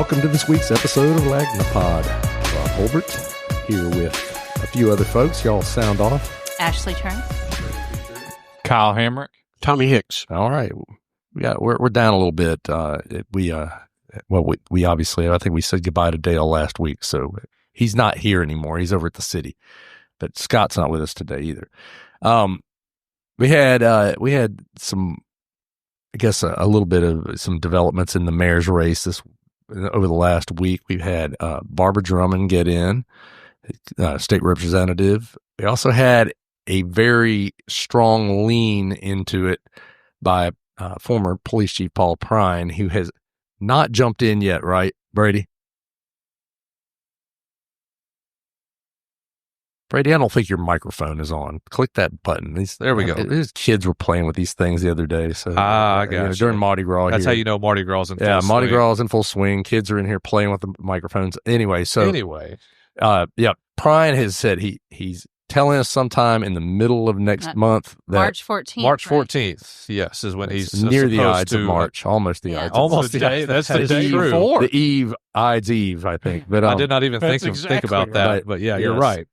Welcome to this week's episode of Lagnapod. Rob Holbert here with a few other folks. Y'all sound off. Ashley Turner. Kyle Hamrick. Tommy Hicks. All right. We're down a little bit. We obviously, I think we said goodbye to Dale last week, so he's not here anymore. He's over at the city, but Scott's not with us today either. We had some, I guess, a little bit of some developments in the mayor's race over the last week. We've had Barbara Drummond get in, state representative. We also had a very strong lean into it by former police chief Paul Prine, who has not jumped in yet, right, Brady? Brady, I don't think your microphone is on. Click that button. There we go. These kids were playing with these things the other day. So I got you. During Mardi Gras. That's how you know Mardi Gras is in full swing. Yeah, Mardi Gras is in full swing. Kids are in here playing with the microphones. Anyway, Prine has said he's telling us sometime in the middle of next month. That March 14th. March 14th, yes, is when he's near the Ides to, of March. Almost the Ides. Almost the day. That's the day before. The Eve, Ides Eve, I think. But I did not even think about that. Right. But yeah, you're right.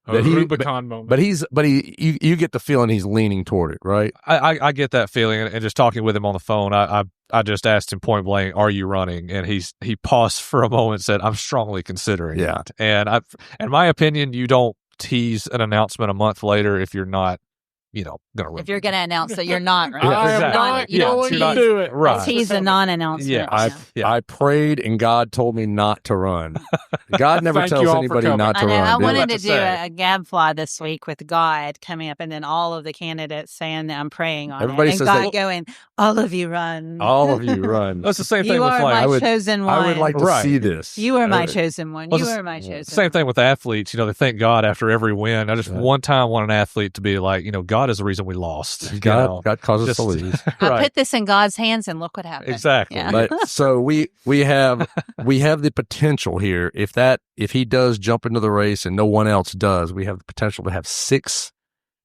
Rubicon moment. But you get the feeling he's leaning toward it, right? I get that feeling, and just talking with him on the phone, I just asked him point blank, "Are you running?" And he paused for a moment and said, "I'm strongly considering it." And in my opinion, you don't tease an announcement a month later if you're not, going to run. If you're going to announce that you're not running. Exactly. You don't do it. Right. tease a non-announcement. I prayed and God told me not to run. God never tells anybody not to I know. run. I wanted to do a gadfly this week with God coming up, and then all of the candidates saying that I'm praying on Everybody it. And says God going, all of you run. All of you run. That's the same thing You with are my chosen one. I would like to see this. You are my chosen one. Well, You are my chosen Same one. thing with athletes. They thank God after every win. I just one time want an athlete to be like, God is the reason we lost. God causes us to lose. I put this in God's hands, and look what happened. Exactly. Yeah. But so we have the potential here. If he does jump into the race and no one else does, we have the potential to have 6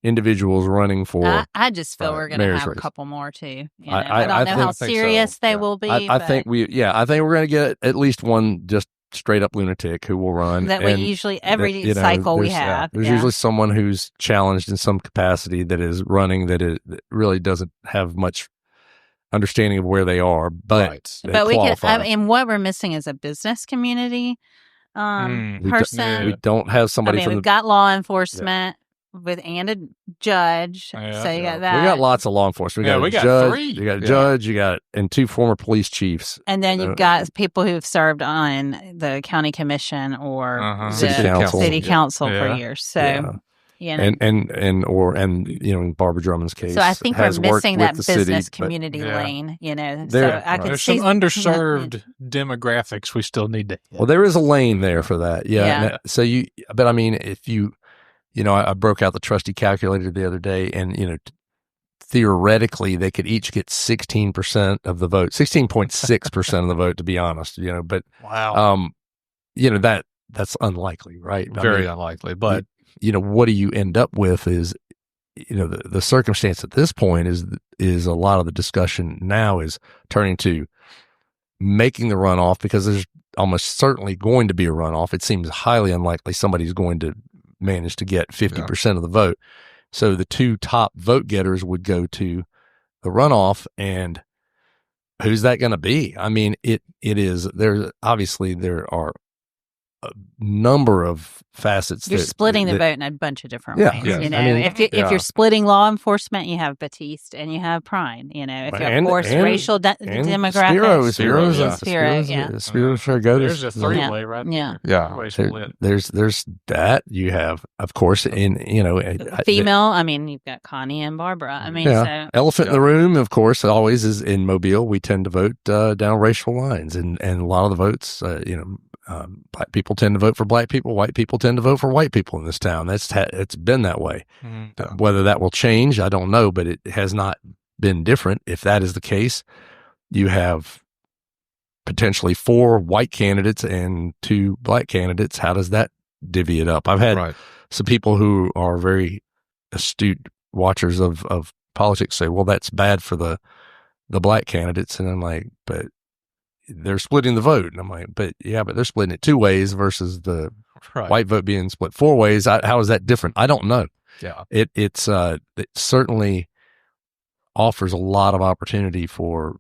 individuals running for. I just feel we're going to have a couple more too. I don't know how serious they will be. I think we're going to get at least one just straight up lunatic who will run. That we usually every cycle we have. There's usually someone who's challenged in some capacity that is running that really doesn't have much understanding of where they are, but we can. And what we're missing is a business community person. We don't have somebody. We've got law enforcement. And a judge. So you got that. We got lots of law enforcement. We got judge, 3. You got a judge, and 2 former police chiefs. And then you've got people who've served on the county commission or the city council for years. So in Barbara Drummond's case. So I think we're missing that business community lane, So I could see some underserved demographics we still need to hit. Well, there is a lane there for that. Yeah. So if you I broke out the trusty calculator the other day, and, theoretically, they could each get 16% of the vote, 16.6% of the vote, to be honest, but, wow. That's unlikely, right? Very unlikely. But, what do you end up with is, the circumstance at this point is a lot of the discussion now is turning to making the runoff, because there's almost certainly going to be a runoff. It seems highly unlikely somebody's going to managed to get 50% of the vote. So the 2 top vote getters would go to the runoff, and who's that going to be? I mean, it is there are a number of facets. You're splitting the vote in a bunch of different ways. Yes. If you're splitting law enforcement, you have Batiste and you have Prine. If you're racial demographics, Spiro sure goes. There's a 3-way right there. Yeah. There's that. You have, of course, female. You've got Connie and Barbara. So, elephant in the room, of course, always is in Mobile. We tend to vote down racial lines, and a lot of the votes, black people tend to vote for black people. White people tend to vote for white people in this town. It's been that way. Mm-hmm. Whether that will change, I don't know, but it has not been different. If that is the case, you have potentially 4 white candidates and 2 black candidates. How does that divvy it up? I've had some people who are very astute watchers of politics say, well, that's bad for the black candidates. And I'm like, but they're splitting the vote. And I'm like, but they're splitting it 2 ways versus the white vote being split 4 ways. How is that different? I don't know. Yeah. It certainly offers a lot of opportunity for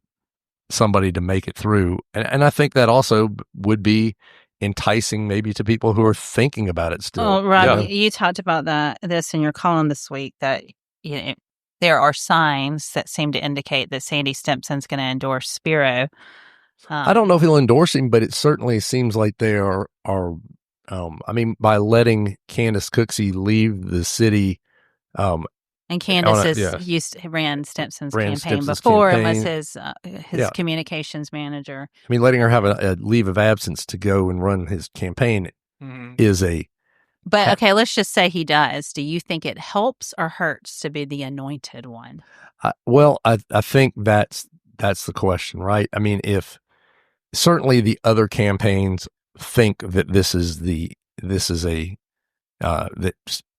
somebody to make it through. And I think that also would be enticing maybe to people who are thinking about it still. Oh, Rob, you talked about this in your column this week, that there are signs that seem to indicate that Sandy Stimpson's going to endorse Spiro. I don't know if he'll endorse him, but it certainly seems like they are by letting Candace Cooksey leave the city. And Candace ran Stimpson's campaign before, and was his communications manager. I mean, letting her have a leave of absence to go and run his campaign is a... But, okay, let's just say he does. Do you think it helps or hurts to be the anointed one? I think that's the question, right? I mean, if certainly the other campaigns think that that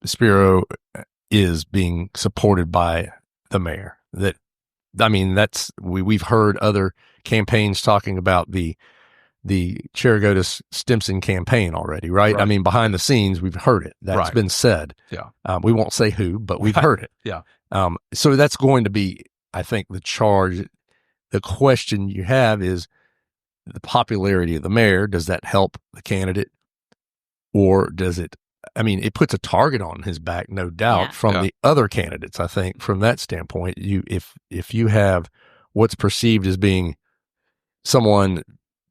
Spiro is being supported by the mayor. We've heard other campaigns talking about the Cherigotis Stimpson campaign already, right? I mean, behind the scenes, we've heard it. That's been said. Yeah. We won't say who, but we've heard it. Yeah. So that's going to be, I think, the charge. The question you have is the popularity of the mayor. Does that help the candidate, or does it? I mean, it puts a target on his back, no doubt, from the other candidates. I think from that standpoint, if you have what's perceived as being someone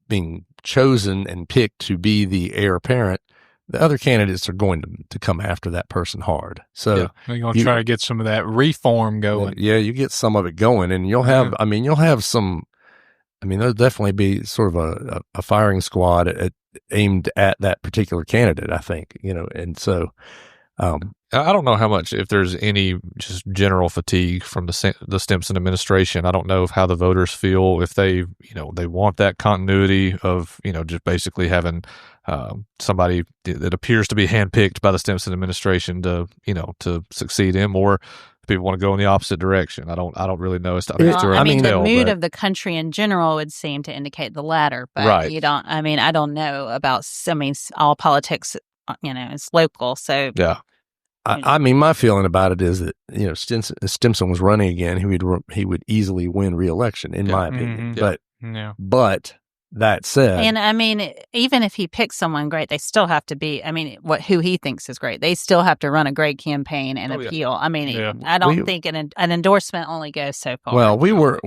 being chosen and picked to be the heir apparent, the other candidates are going to come after that person hard. So they're going to try to get some of that reform going. Yeah, you get some of it going, and you'll have. I mean, you'll have some. I mean, there'll definitely be sort of a firing squad aimed at that particular candidate, I think, and so I don't know how much, if there's any just general fatigue from the Stimpson administration. I don't know how the voters feel, if they want that continuity of, just basically having somebody that appears to be handpicked by the Stimpson administration to succeed him, or people want to go in the opposite direction. I don't really know. The mood of the country in general would seem to indicate the latter, but you don't. I mean, I don't know about. I mean, all politics, it's local. So yeah, I mean, my feeling about it is that Stimpson was running again, he would easily win re-election, in my opinion. But that said, and I mean, even if he picks someone great, they still have to be. I mean, who he thinks is great, they still have to run a great campaign and appeal. I mean, I don't think an endorsement only goes so far. Well, we were.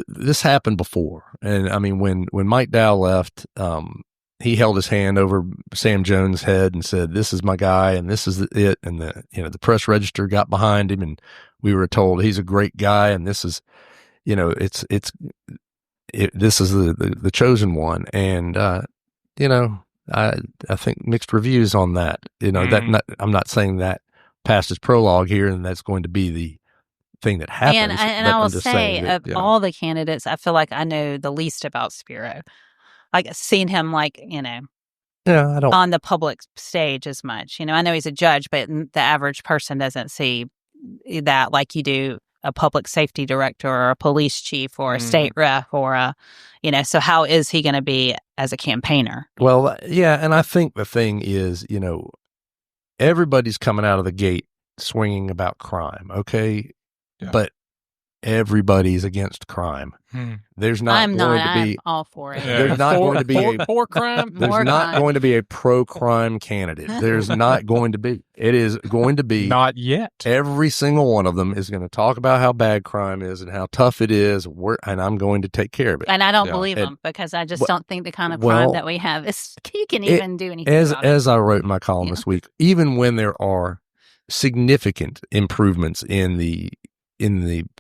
This happened before, and I mean, when Mike Dow left, he held his hand over Sam Jones' head and said, "This is my guy, and this is it." And the press register got behind him, and we were told he's a great guy, and this is, this is the chosen one. And I think mixed reviews on that. I'm not saying that past his prologue here, and that's going to be the thing that happens. And I will say, of all the candidates, I feel like I know the least about Spiro. Like, seen him I don't on the public stage as much. I know he's a judge, but the average person doesn't see that like you do a public safety director or a police chief or a state rep or so how is he going to be as a campaigner? Well, yeah. And I think the thing is, everybody's coming out of the gate swinging about crime. Okay. Yeah. But everybody's against crime. There's not I'm going to be. I'm all for it. There's not going to be for crime. There's not going to be a pro-crime candidate. There's not going to be. It is going to be not yet. Every single one of them is going to talk about how bad crime is and how tough it is. And I'm going to take care of it. And I don't believe them, because I just don't think the kind of crime that we have is you can even do anything. As I wrote in my column this week, even when there are significant improvements in the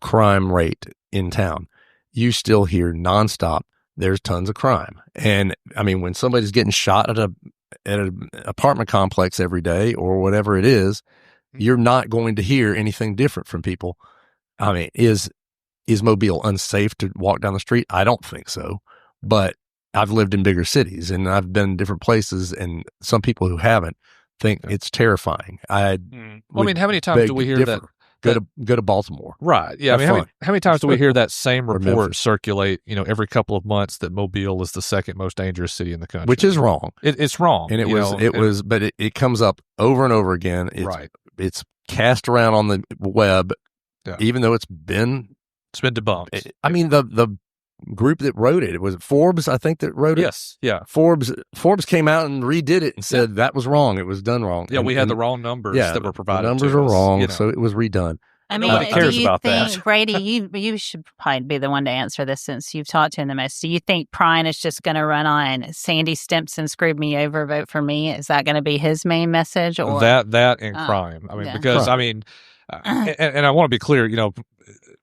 crime rate in town, you still hear nonstop, there's tons of crime. And I mean, when somebody's getting shot at an apartment complex every day or whatever it is, you're not going to hear anything different from people. I mean, is Mobile unsafe to walk down the street? I don't think so. But I've lived in bigger cities and I've been in different places, and some people who haven't think it's terrifying. I mean, how many times do we hear that Go to Baltimore. Right. Yeah. Have I mean, how many times do we hear that same report Memphis. circulate, every couple of months that Mobile is the second most dangerous city in the country? Which is wrong. It's wrong. And but it comes up over and over again. It's cast around on the web, even though it's been debunked. I mean, the group that wrote it was Forbes, I think, that wrote it. Yes. Yeah. Forbes came out and redid it and said that was wrong. It was done wrong. Yeah, we had the wrong numbers that were provided. The numbers are wrong, so it was redone. I mean, do you think, Brady, you should probably be the one to answer this since you've talked to him the most. Do you think Prine is just going to run on Sandy Stimpson screwed me over, vote for me? Is that going to be his main message? Or that and crime? I mean, because I mean, and I want to be clear,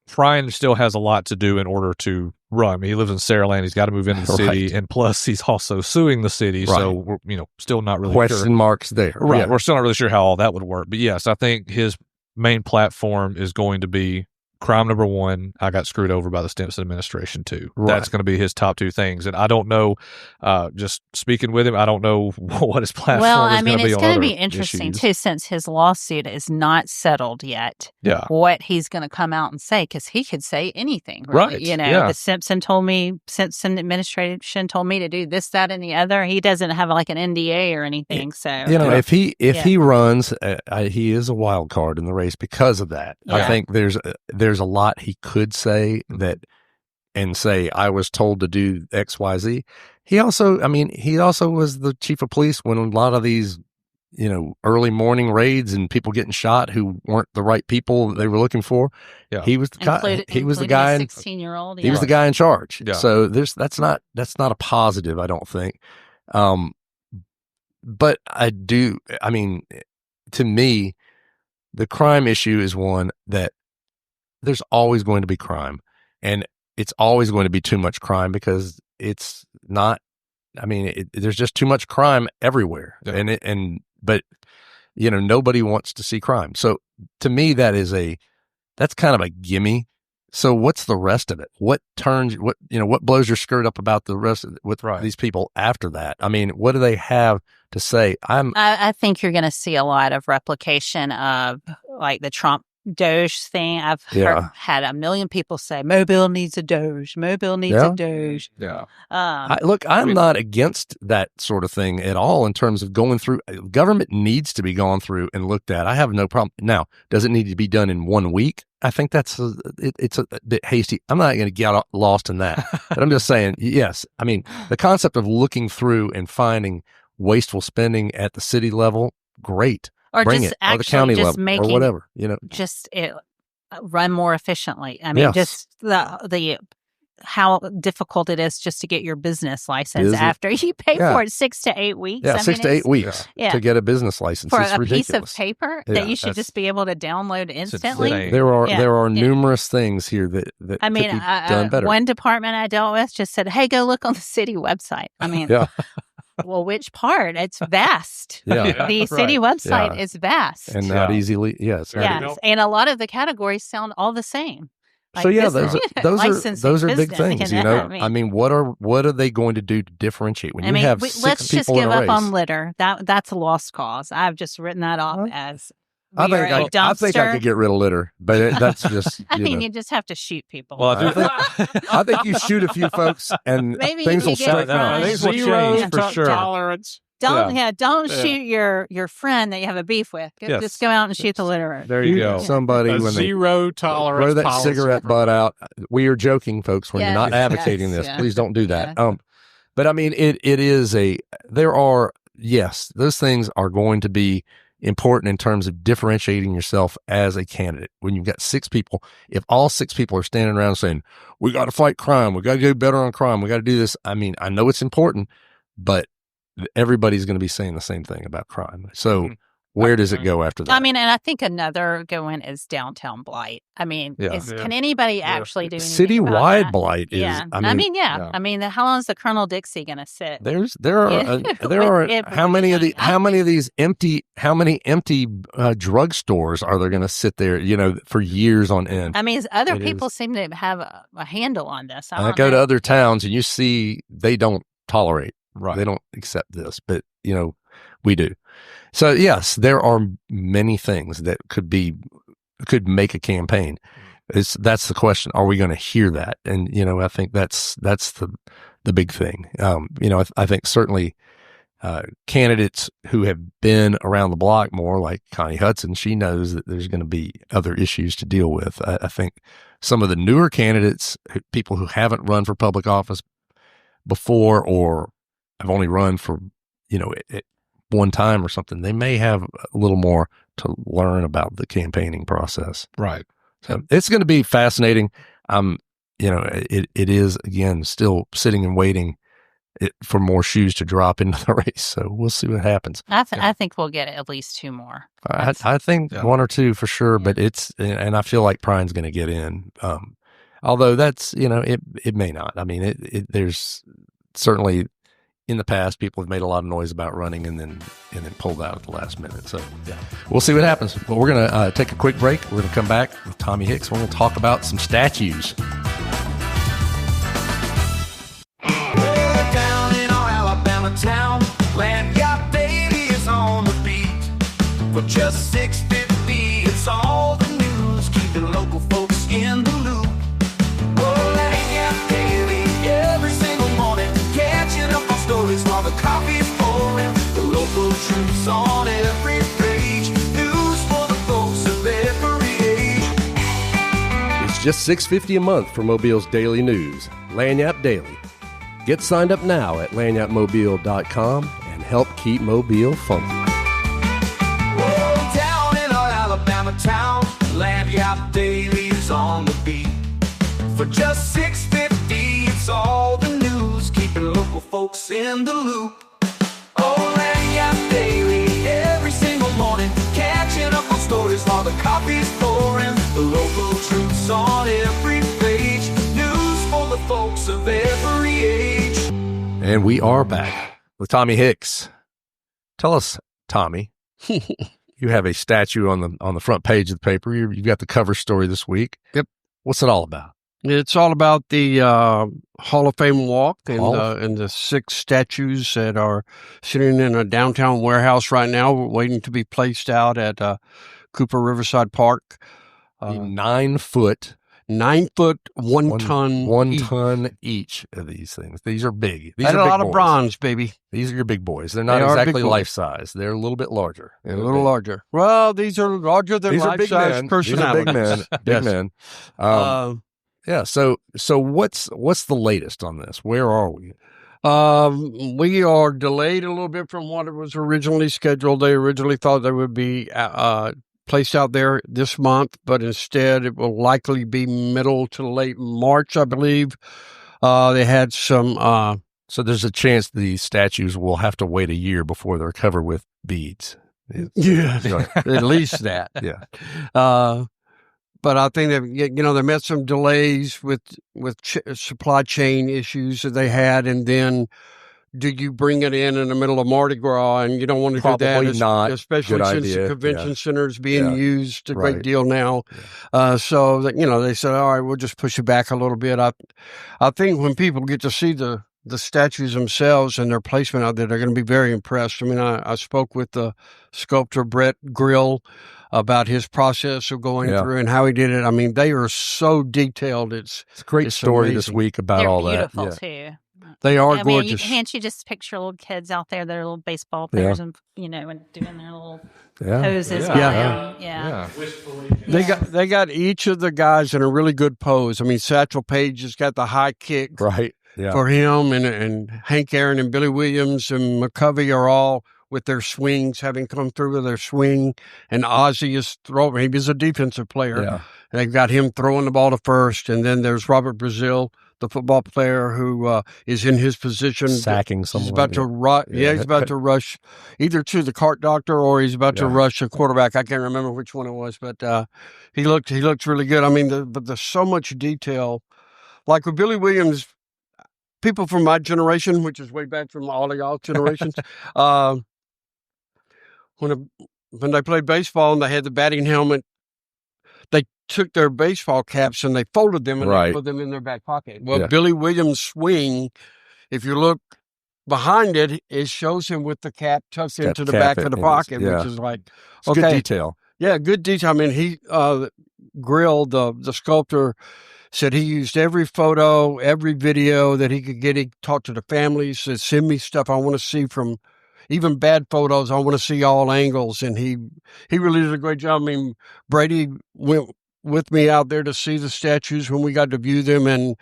Prine still has a lot to do in order to run. I mean, he lives in Saraland. He's got to move into the city, and plus he's also suing the city. Right. So we're still not really question marks there. Right, yeah. We're still not really sure how all that would work. But yes, I think his main platform is going to be crime number one. I got screwed over by the Stimpson administration too. Right. That's going to be his top two things. And I don't know. Just speaking with him, I don't know what his platform is going to be. It's going to be interesting too, since his lawsuit is not settled yet. Yeah, what he's going to come out and say, because he could say anything. Right. The Stimpson administration told me to do this, that, and the other. He doesn't have like an NDA or anything. So if he runs, he is a wild card in the race because of that. Yeah. I think there's a lot he could say and say, I was told to do X, Y, Z. He also was the chief of police when a lot of these, early morning raids and people getting shot who weren't the right people they were looking for. Yeah. He was the guy. He was the guy. 16-year-old. He was the guy in charge. Yeah. So that's not a positive, I don't think. But to me, the crime issue is one that there's always going to be crime, and it's always going to be too much crime because it's not. I mean, there's just too much crime everywhere, but nobody wants to see crime. So to me, that's kind of a gimme. So what's the rest of it? What blows your skirt up about the rest of it with these people after that? I mean, what do they have to say? I think you're going to see a lot of replication of like the Trump Doge thing. I've had a million people say Mobile needs a Doge. Mobile needs a Doge. Yeah. I'm not against that sort of thing at all in terms of going through. Government needs to be gone through and looked at. I have no problem. Now, does it need to be done in 1 week? I think it's a bit hasty. I'm not going to get lost in that. But I'm just saying, yes. I mean, the concept of looking through and finding wasteful spending at the city level, great. Or bring just it, or the county level, or whatever, just run more efficiently. I mean, just the how difficult it is just to get your business license after you pay for it 6 to 8 weeks. Yeah, 6 to 8 weeks to get a business license. For it's a ridiculous. piece of paper that you should just be able to download instantly. There are numerous things here that could be done better. One department I dealt with just said, "Hey, go look on the city website." I mean, well, which part? It's vast. The city website is vast and not easily. Yes, and a lot of the categories sound all the same. Like those are big things, I mean, what are they going to do to differentiate when you have 6 let's people just give in a up race? On litter. That's a lost cause. I've just written that off as. I think I could get rid of litter, but that's just. You just have to shoot people. Well, I think you shoot a few folks, and things will straighten out. Things will change for sure. Tolerance. Don't shoot your friend that you have a beef with. Just go out and shoot the litterer. There you go. Somebody when zero tolerance. Throw that cigarette butt out. We are joking, folks. When you're not advocating this, please don't do that. But I mean, those things are going to be important in terms of differentiating yourself as a candidate. When you've got 6 people, if all 6 people are standing around saying, we got to fight crime, we got to do better on crime, we got to do this. I mean, I know it's important, but everybody's going to be saying the same thing about crime. So where does it go after that? I mean, and I think another going is downtown blight. I mean, can anybody actually do anything citywide about blight? Is I mean, how long is the Colonel Dixie going to sit? There are how many of these empty drugstores are there going to sit there? For years on end. I mean, other people seem to have a handle on this. I go to other towns and you see they don't tolerate. Right. They don't accept this, but we do. So yes, there are many things that could be could make a campaign. That's the question. Are we going to hear that? And, I think that's the big thing. I think certainly candidates who have been around the block more, like Connie Hudson, she knows that there's going to be other issues to deal with. I think some of the newer candidates, people who haven't run for public office before or have only run for, at one time or something, they may have a little more to learn about the campaigning process. Right. So it's going to be fascinating. It is, again, still sitting and waiting for more shoes to drop into the race. So we'll see what happens. I think we'll get at least 2 more. I think 1 or 2 for sure, but and I feel like Prine's going to get in. Although that's, it may not. I mean, there's certainly in the past, people have made a lot of noise about running and then pulled out at the last minute. So we'll see what happens. But we're going to take a quick break. We're going to come back with Tommy Hicks. We're going to talk about some statues. Down in our Alabama town, Lanyard Daily is on the beat. For just $6.50, it's all the news, keeping local folks in the loop. Oh, Lanyard Daily, every single morning, catching up on stories while the coffee's pouring. The local truths on every page, news for the folks of every age. It's just $6.50 a month for Mobile's daily news, Lanyard Daily. Get signed up now at lanyardmobile.com and help keep Mobile funky. Oh, down in our Alabama town, Lanyard Daily is on the beat. For just $6.50, it's all the news, keeping local folks in the loop. Oh, Lanyard Daily, every single morning, catching up on stories while the coffee's pouring. The local truths on every page, news for the folks of every age. And we are back with Tommy Hicks. Tell us, Tommy, you have a statue on the front page of the paper. You've got the cover story this week. Yep. What's it all about? It's all about the Hall of Fame walk and the 6 statues that are sitting in a downtown warehouse right now, waiting to be placed out at Cooper Riverside Park. 9 foot. 9 foot, 1 ton. 1 ton each of these things. These are big. These are a lot of bronze, baby. These are your big boys. They're not exactly life size. They're a little bit larger. They're a little larger. Well, these are larger than life size personalities. These are big men. Big men. Yeah. So what's the latest on this? Where are we? We are delayed a little bit from what it was originally scheduled. They originally thought they would be placed out there this month, but instead it will likely be middle to late March, I believe. They had some. So there's a chance the statues will have to wait a year before they're covered with beads. Yeah, at least that. Yeah. But I think that, they met some delays with supply chain issues that they had, and then do you bring it in the middle of Mardi Gras? And you don't want to Probably do that, not. especially since the convention center is being used a great deal now. Yeah. So that they said, all right, we'll just push it back a little bit. I think when people get to see the statues themselves and their placement out there, they're going to be very impressed. I mean, I spoke with the Sculptor Brett Grill about his process of going through and how he did it. I mean, they are so detailed. It's a great story amazing. This week about They're all that. They're beautiful too. They are gorgeous. Can't you just picture little kids out there that are little baseball players and and doing their little poses? Yeah. They got each of the guys in a really good pose. I mean, Satchel Paige has got the high kick for him, and Hank Aaron and Billy Williams and McCovey are all with their swings, having come through with their swing, and Ozzie is throwing. He was a defensive player. Yeah. They've got him throwing the ball to first, and then there's Robert Brazil, the football player who is in his position. Sacking someone. He's about to rush. Yeah, he's about to rush either to the cart doctor or he's about to rush a quarterback. I can't remember which one it was, but he looked really good. I mean, but there's so much detail. Like with Billy Williams, people from my generation, which is way back from all of y'all generations, when they played baseball and they had the batting helmet, they took their baseball caps and they folded them and they put them in their back pocket. Well, Billy Williams' swing, if you look behind it, it shows him with the cap tucked into the back of the pocket, which is like, it's good detail. Yeah, good detail. I mean, he Grill, the sculptor, said he used every photo, every video that he could get. He talked to the families, said, send me stuff I want to see from even bad photos. I want to see all angles. And he really did a great job. I mean, Brady went with me out there to see the statues when we got to view them. And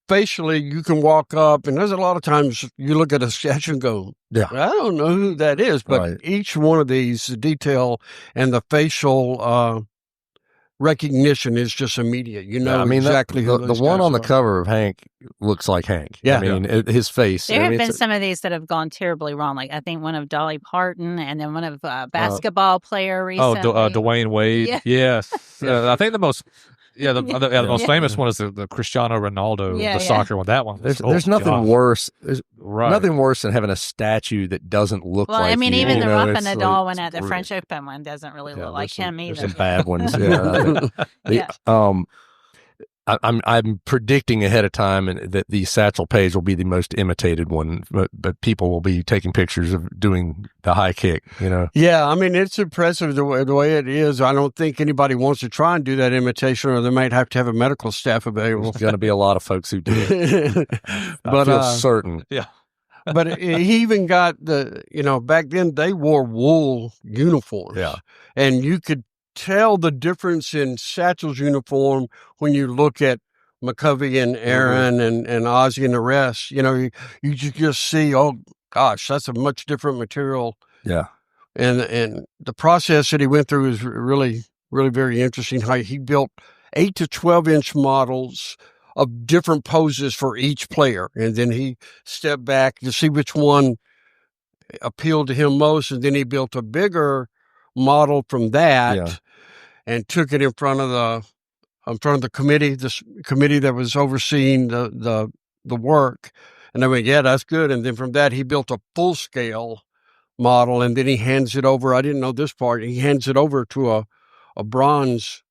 facially, you can walk up, and there's a lot of times you look at a statue and go, I don't know who that is. But each one of these, the detail and the facial recognition is just immediate. You know, exactly who the one on the cover of Hank looks like Hank. Yeah. I mean, his face. There have been some of these that have gone terribly wrong. Like I think one of Dolly Parton, and then one of basketball player recently. Dwayne Wade. Yeah. Yes. I think the most most famous one is the Cristiano Ronaldo, the soccer one. That one. There's nothing worse. There's nothing worse than having a statue that doesn't look like. Well, I mean, you. even You the know, Rafa Nadal like, one at the French Open one doesn't really look like him either. There's some bad ones. I'm predicting ahead of time that the satchel page will be the most imitated one, but people will be taking pictures of doing the high kick, you know? Yeah, I mean, it's impressive the way it is. I don't think anybody wants to try and do that imitation, or they might have to have a medical staff available. There's going to be a lot of folks who do it. But I feel certain. Yeah. But he even got back then they wore wool uniforms. Yeah. And you could tell the difference in Satchel's uniform when you look at McCovey and Aaron and Ozzy and the rest. You know, you just see, oh gosh, that's a much different material. Yeah. And the process that he went through is really, really very interesting. How he built 8 to 12-inch models of different poses for each player. And then he stepped back to see which one appealed to him most. And then he built a bigger model from that and took it in front of the committee, this committee that was overseeing the work. And they went, yeah, that's good. And then from that, he built a full scale model, and then he hands it over. I didn't know this part. He hands it over to a bronze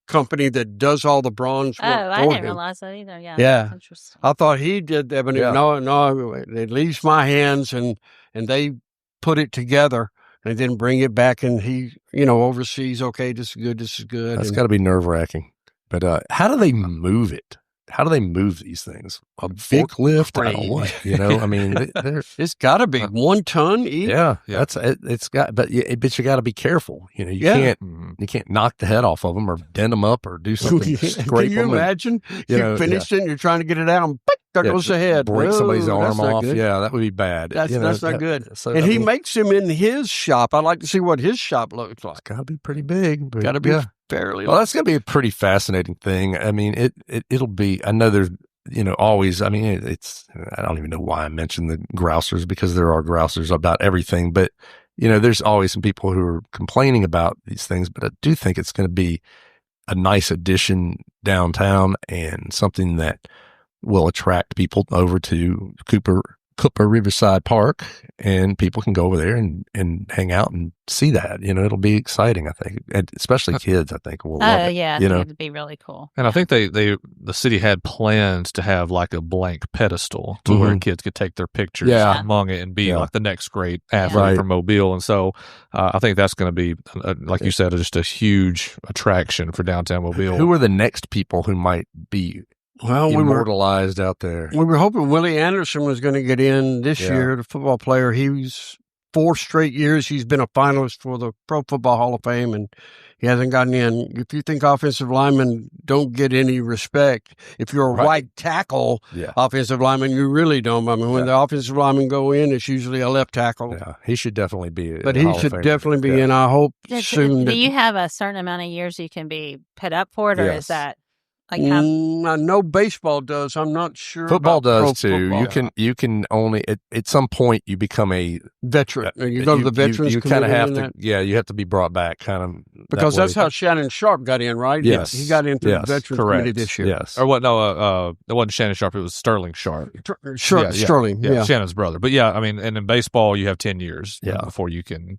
company that does all the bronze work for him. I didn't realize that either. Yeah. That's interesting. I thought he did that, but no, it leaves my hands, and they put it together. And then bring it back, and he, oversees, okay, this is good. That's got to be nerve-wracking. But how do they move it? How do they move these things? A forklift? I don't know what, I mean, it's got to be 1 ton each. Yeah. It's got, but you got to be careful. You can't knock the head off of them or dent them up or do something. Scrape Can you them imagine? You finished it, and you're trying to get it out, and there goes the head. Break somebody's arm off. Yeah, that would be bad. That's not good. So, and he makes them in his shop. I'd like to see what his shop looks like. It's got to be pretty big. Got to be fairly. Well, that's going to be a pretty fascinating thing. I mean, it'll be. I know there's, always. I mean, it's. I don't even know why I mentioned the grousers, because there are grousers about everything. But there's always some people who are complaining about these things. But I do think it's going to be a nice addition downtown, and something that will attract people over to Cooper Riverside Park, and people can go over there and hang out and see that. It'll be exciting, I think, and especially kids, I think, will love it. Yeah, I think it'd be really cool. And I think the city had plans to have like a blank pedestal to where kids could take their pictures among it and be like the next great athlete for Mobile. And so I think that's going to be, like you said, just a huge attraction for downtown Mobile. Who are the next people who might be immortalized out there? We were hoping Willie Anderson was going to get in this year, the football player. He's 4 straight years he's been a finalist for the Pro Football Hall of Fame, and he hasn't gotten in. If you think offensive linemen don't get any respect, if you're a right tackle offensive lineman, you really don't. I mean, when the offensive linemen go in, it's usually a left tackle. Yeah, he should definitely be. But he should definitely be in. I hope soon. Do you have a certain amount of years you can be put up for it, or is that? I know baseball does. I'm not sure. Football does too. Football. You can only at some point you become a veteran. You go to the veterans. You kind of have to. Yeah, you have to be brought back, kind of, because that's how Shannon Sharp got in, right? Yes, he got into the veterans committee this year. Yes, or what? No, it wasn't Shannon Sharp. It was Sterling Sharp. Sterling. Yeah, Shannon's brother. But I mean, and in baseball, you have 10 years before you can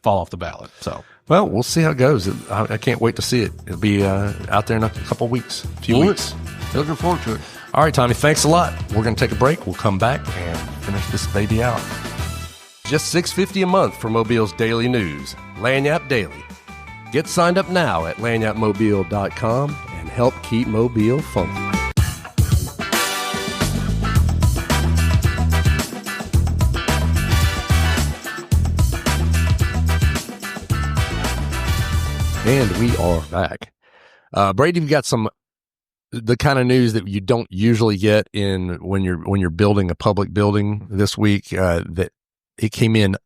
fall off the ballot. So. Well, we'll see how it goes. I can't wait to see it. It'll be out there in a couple weeks, a few weeks. Looking forward to it. All right, Tommy, thanks a lot. We're going to take a break. We'll come back and finish this baby out. Just $6.50 a month for Mobile's daily news. Lagniappe Daily. Get signed up now at lanyapmobile.com and help keep Mobile funky. And we are back. Brady, you've got the kind of news that you don't usually get when you're building a public building this week. That it came in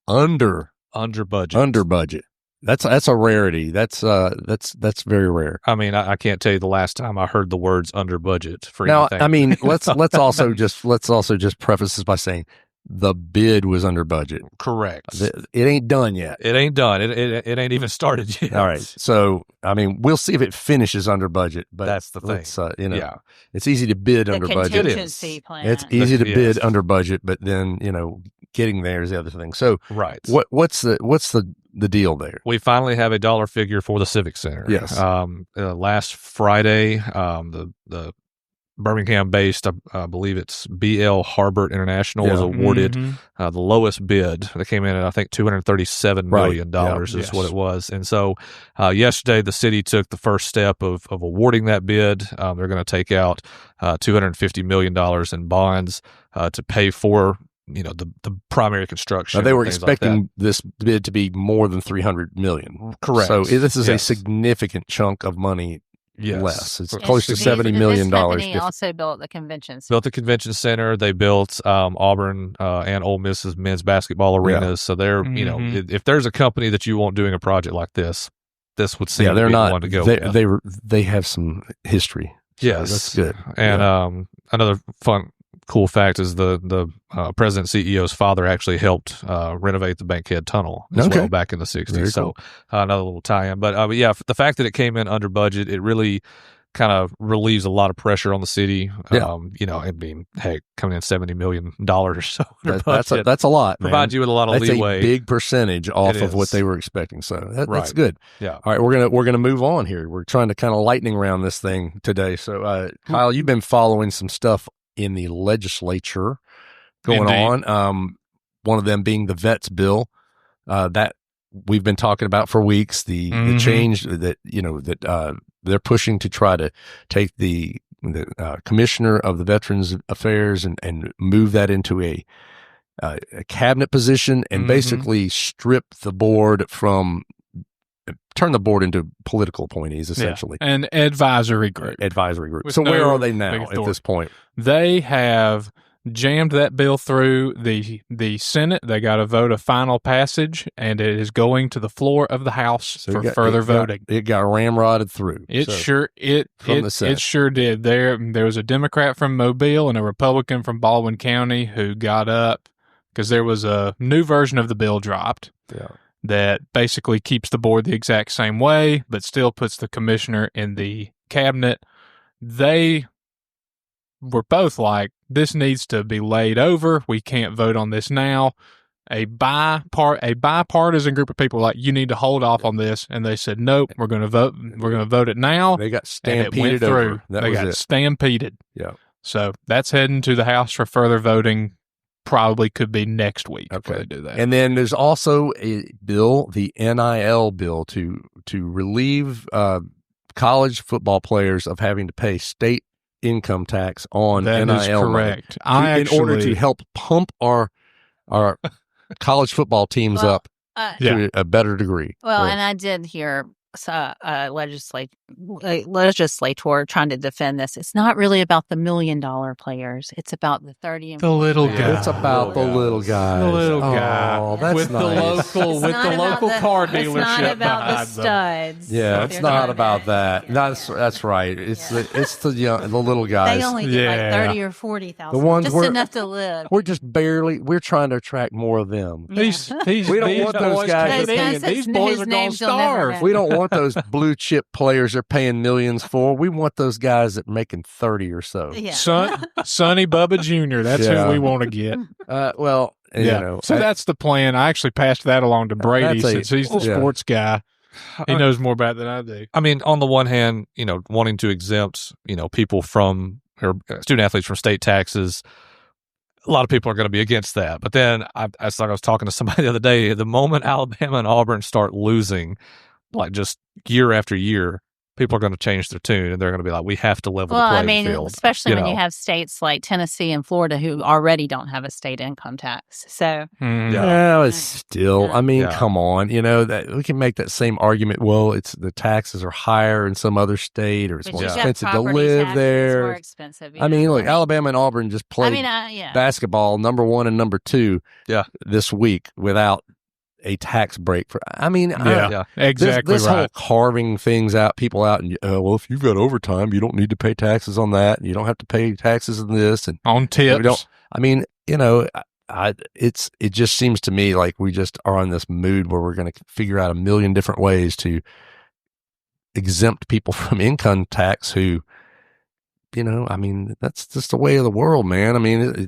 under budget. That's a rarity. That's very rare. I mean, I can't tell you the last time I heard the words under budget for anything. I mean, let's also just preface this by saying the bid was under budget. Correct. It ain't done yet. It ain't done. It ain't even started yet. All right. So, I mean, we'll see if it finishes under budget. But that's the thing. It's easy to bid under budget. Contingency plan. It's easy to bid under budget, but then getting there is the other thing. So, right. What's the deal there? We finally have a dollar figure for the Civic Center. Yes. Last Friday, the Birmingham-based, I believe it's BL Harbert International, was awarded the lowest bid. They came in at, I think, $237 million is what it was. And so yesterday, the city took the first step of awarding that bid. They're going to take out $250 million in bonds to pay for the primary construction. Now, they were expecting this bid to be more than $300 million. Correct. So this is a significant chunk of money. Yes. Less. It's close to $70 million. This company also built the convention center. Built the convention center. They built Auburn and Ole Miss's men's basketball arenas. Yeah. So they're, if there's a company that you want doing a project like this would seem they're to be not, the one to go with. They have some history. So yes. That's good. And another cool fact is the president CEO's father actually helped renovate the Bankhead Tunnel as well back in the 60s. Very so another little tie-in. But the fact that it came in under budget, it really kind of relieves a lot of pressure on the city. It being, coming in $70 million or so. That's a lot. Provides you with a lot of leeway. That's a big percentage off of what they were expecting. So that's good. Yeah. All right, we're gonna move on here. We're trying to kind of lightning round this thing today. So Kyle, you've been following some stuff in the legislature going on. One of them being the vets bill that we've been talking about for weeks. The change that they're pushing to try to take the commissioner of the Veterans Affairs and move that into a cabinet position and basically turn the board into political appointees, essentially. Yeah. An advisory group. So where are they now at this point? They have jammed that bill through the Senate. They got a vote of final passage, and it is going to the floor of the House for further voting. It got ramrodded through. It sure did. There was a Democrat from Mobile and a Republican from Baldwin County who got up because there was a new version of the bill dropped. Yeah. That basically keeps the board the exact same way, but still puts the commissioner in the cabinet. They were both like, this needs to be laid over. We can't vote on this now. A bipartisan group of people were like, you need to hold off on this. And they said, nope, we're going to vote. We're going to vote it now. They got stampeded over. They got stampeded. Yeah. So that's heading to the House for further voting. Probably could be next week before they do that. And then there's also a bill, the NIL bill, to relieve college football players of having to pay state income tax on NIL. That is correct. In order to help pump our college football teams up to a better degree. Well, and I did hear legislator trying to defend this. It's not really about the $1 million players. It's about the 30 and the little guys. It's about the little guys. The little guy. Oh, that's with nice. the local car dealership. It's not about behind the studs. Yeah, it's not about that. That's right. It's the little guys. They only get like 30 or 40,000. The ones just enough to live. We're trying to attract more of them. Yeah. We don't want those guys. These boys are going to starve. We don't want those blue chip players they're paying millions for. We want those guys that are making 30 or so. Yeah. Sonny Bubba Jr. That's who we want to get. So that's the plan. I actually passed that along to Brady since he's the sports guy. He knows more about it than I do. I mean, on the one hand, wanting to exempt, people from or student athletes from state taxes. A lot of people are going to be against that. But then I was talking to somebody the other day. The moment Alabama and Auburn start losing like just year after year, people are going to change their tune and they're going to be like, we have to level the playing field. Especially when you have states like Tennessee and Florida who already don't have a state income tax. So, it's still, come on, that we can make that same argument. Well, it's the taxes are higher in some other state, or it's more expensive to live there. More expensive. Look, Alabama and Auburn just played basketball number 1 and number 2 this week without a tax break for exactly this right. whole carving things out, people out, and well, if you've got overtime, you don't need to pay taxes on that. You don't have to pay taxes on this and on tips. It just seems to me like we just are in this mood where we're going to figure out a million different ways to exempt people from income tax who, that's just the way of the world, man.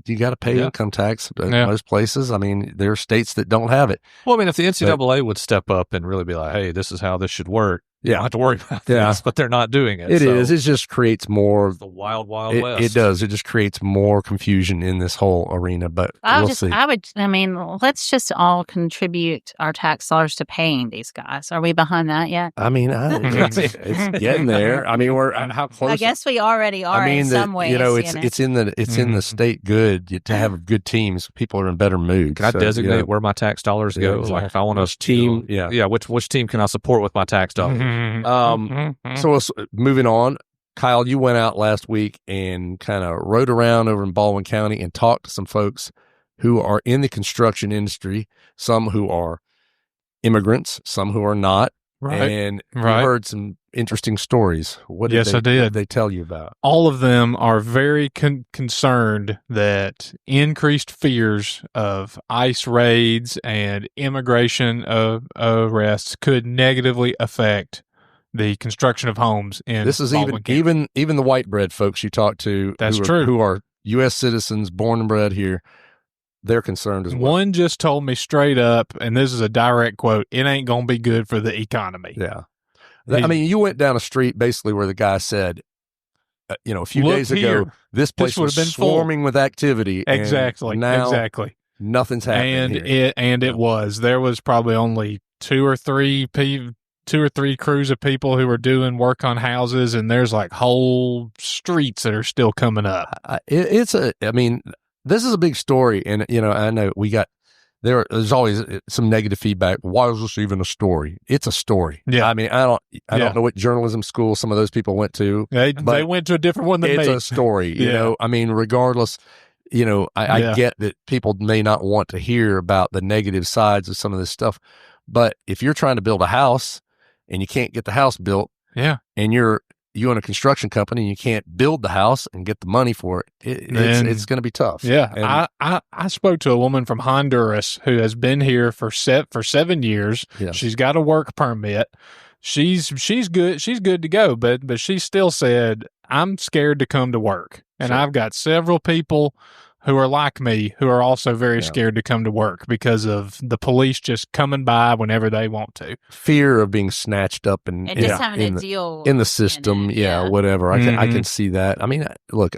You got to pay income tax in most places. There are states that don't have it. Well, if the NCAA would step up and really be like, hey, this is how this should work. You don't have to worry about this, but they're not doing it. It just creates more. The wild west. It does. It just creates more confusion in this whole arena, but we'll see. Let's just all contribute our tax dollars to paying these guys. Are we behind that yet? It's getting there. We're how close? I guess we already are in some ways. It's in the state good to have good teams. People are in better mood. Can I designate where my tax dollars go? Exactly. Like if I want a team, which team can I support with my tax dollars? So moving on, Kyle, you went out last week and kind of rode around over in Baldwin County and talked to some folks who are in the construction industry, some who are immigrants, some who are not. Right. And you heard some interesting stories. What did I did. They tell you about? All of them are very concerned that increased fears of ICE raids and immigration arrests could negatively affect the construction of homes in this is Baldwin County. even the white bread folks you talk to. That's true. Who are U.S. citizens, born and bred here. They're concerned as well. One just told me straight up, and this is a direct quote, it ain't going to be good for the economy. Yeah. You went down a street basically where the guy said, a few days ago, this place was been swarming with activity. Exactly. And now exactly. Nothing's happening. It was. There was probably only two or three crews of people who were doing work on houses, and there's like whole streets that are still coming up. This is a big story, and I know there's always some negative feedback. Why is this even a story? It's a story. Yeah. I don't know what journalism school some of those people went to. They went to a different one than me. It's a story. Regardless, I get that people may not want to hear about the negative sides of some of this stuff, but if you're trying to build a house and you can't get the house built, and you own a construction company and you can't build the house and get the money for it, it's going to be tough. Yeah. And I spoke to a woman from Honduras who has been here for 7 years. Yes. She's got a work permit. She's good. She's good to go, but she still said, I'm scared to come to work. And I've got several people who are like me who are also very scared to come to work because of the police just coming by whenever they want to. Fear of being snatched up and just having to deal in the system. Whatever. I can see that. Look,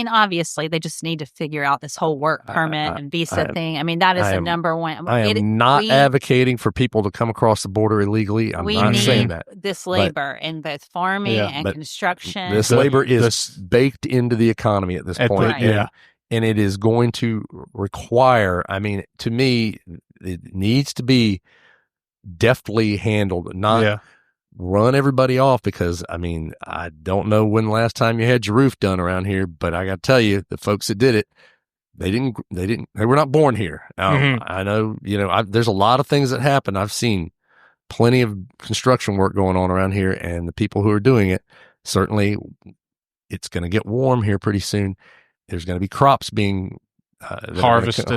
obviously they just need to figure out this whole work permit and visa thing. That is the number one. I am not advocating for people to come across the border illegally. I'm not saying that. This labor in both farming and construction. This labor is baked into the economy at this point. And it is going to require, to me, it needs to be deftly handled, not run everybody off because, I don't know when the last time you had your roof done around here, but I got to tell you, the folks that did it, they were not born here. I know, there's a lot of things that happen. I've seen plenty of construction work going on around here, and the people who are doing it, certainly it's going to get warm here pretty soon. There's going to be crops being harvested,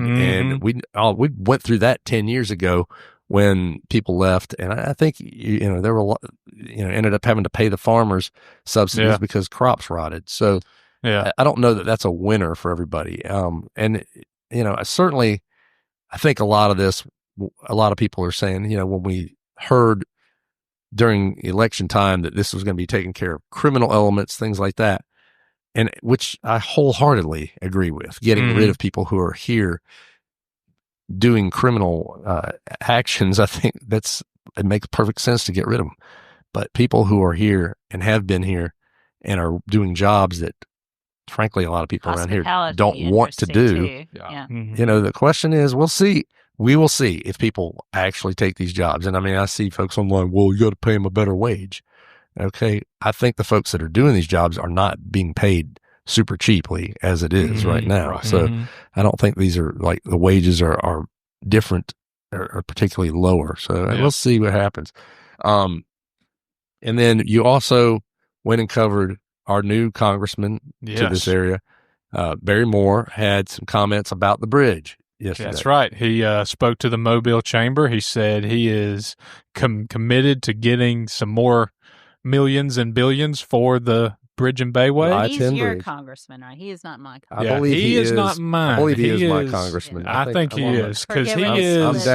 and we went through that 10 years ago when people left, and I think there were a lot, ended up having to pay the farmers subsidies because crops rotted. So I don't know that that's a winner for everybody. And certainly, I think a lot of people are saying, when we heard during election time that this was going to be taking care of criminal elements, things like that. And which I wholeheartedly agree with, getting rid of people who are here doing criminal actions, I think it makes perfect sense to get rid of them. But people who are here and have been here and are doing jobs that, frankly, a lot of people around here don't want to do. Yeah. The question is, we'll see. We will see if people actually take these jobs. And I mean, I see folks online, well, you got to pay them a better wage. Okay. I think the folks that are doing these jobs are not being paid super cheaply as it is right now. Right. So I don't think these are like the wages are different or particularly lower. So we'll see what happens. And then you also went and covered our new congressman to this area. Barry Moore had some comments about the bridge yesterday. That's right. He spoke to the Mobile Chamber. He said he is committed to getting some more millions and billions for the bridge and Bayway. He's your congressman, right? He is not my congressman. I believe he is not mine. I believe he is my congressman. I think he is, because he is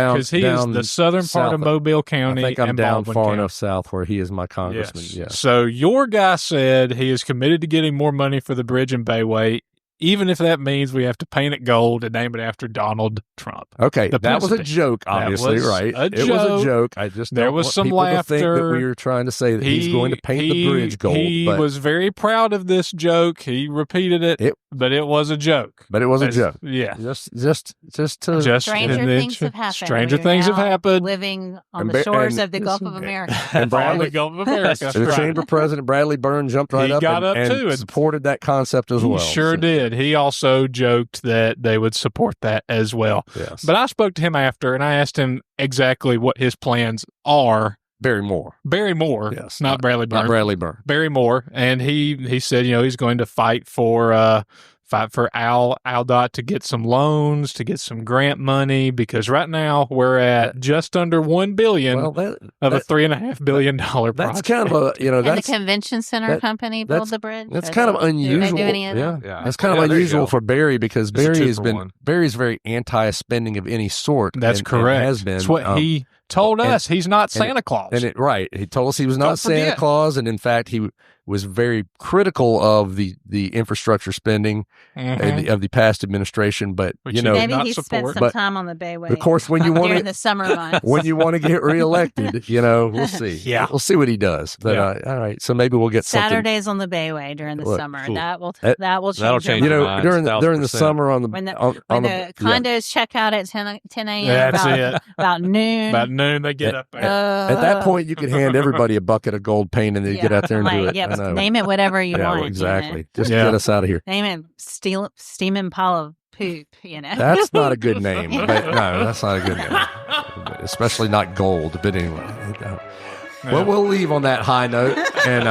the southern part of Mobile County. I think I'm down Baldwin far County. enough south where he is my congressman. Yes. So your guy said he is committed to getting more money for the bridge and Bayway, even if that means we have to paint it gold and name it after Donald Trump. Okay, that was a joke, obviously, right? It was a joke. I just there was some laughter. To think that we were trying to say that he's going to paint the bridge gold. He was very proud of this joke. He repeated it, but it was a joke. But it was a joke. Yeah, just stranger things have happened. Stranger things have happened. Living on the shores of the Gulf of America. And Bradley, Gulf of America. The chamber president Bradley Byrne jumped right up. He got up too and supported that concept as well. He sure did. He also joked that they would support that as well. Yes. But I spoke to him after, and I asked him exactly what his plans are. Barry Moore. Yes. Not Bradley Byrne. Not Bradley Byrne. Barry Moore. And he said, he's going to fight for AlDOT to get some loans, to get some grant money, because right now we're at just under $1 billion of a $3.5 billion project. That's kind of a, and the convention center company built the bridge. That's kind of unusual. That's kind of unusual for Barry, because Barry's very anti-spending of any sort. That's correct. Has been. That's what he told us. He's not Santa Claus. He told us he was not Santa Claus, and in fact, he was very critical of the infrastructure spending of the past administration. But maybe he spent some time on the Bayway. Of course, when you want during the summer months, when you want to get reelected, we'll see. Yeah, we'll see what he does. But all right, so maybe we'll get Saturdays on the Bayway during the summer. Cool. That will change. During the summer on the when the condos check out at 10 a.m. About noon. About noon they get up there. At that point, you can hand everybody a bucket of gold paint and then get out there and do it. Name it whatever you want. Exactly. Just get us out of here. Name it steaming pile of poop, That's not a good name. No, that's not a good name. Especially not gold. But anyway. Well, we'll leave on that high note, and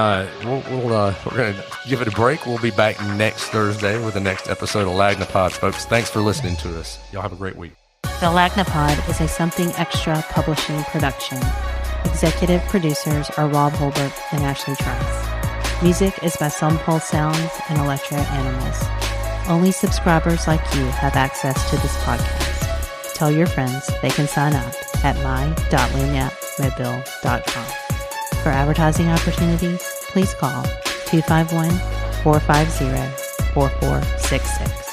we're going to give it a break. We'll be back next Thursday with the next episode of Lagnapod, folks. Thanks for listening to us. Y'all have a great week. The Lagnapod is a Something Extra publishing production. Executive producers are Rob Holbert and Ashley Trice. Music is by Some Pulse Sounds and Electro Animals. Only subscribers like you have access to this podcast. Tell your friends they can sign up at my.lanyapmobile.com. For advertising opportunities, please call 251-450-4466.